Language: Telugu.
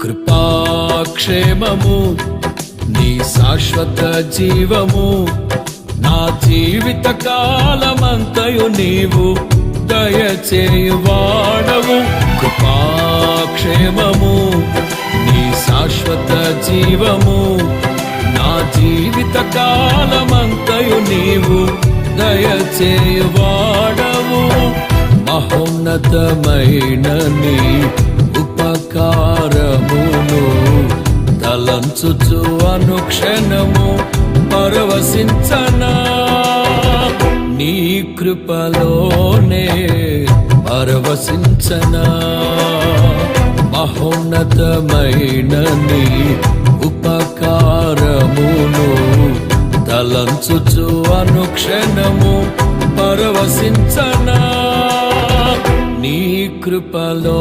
కృపాక్షేమము నీ శాశ్వత జీవము నా జీవిత కాలమంతయు నీవు దయచేయువాడవు. కృపాక్షేమము నీ శాశ్వత జీవము నా జీవిత కాలమంతయు నీవు దయచేయువాడవు. మహోన్నతమైన నీ ఉపకారమును తలంచుచు అనుక్షణము పరవశించనా, నీ కృపలోనే పరవశించనా. మహోన్నతమైన నీ ఉపకారమును తలంచుచు అనుక్షణము పరవశించనా, నీ కృపలో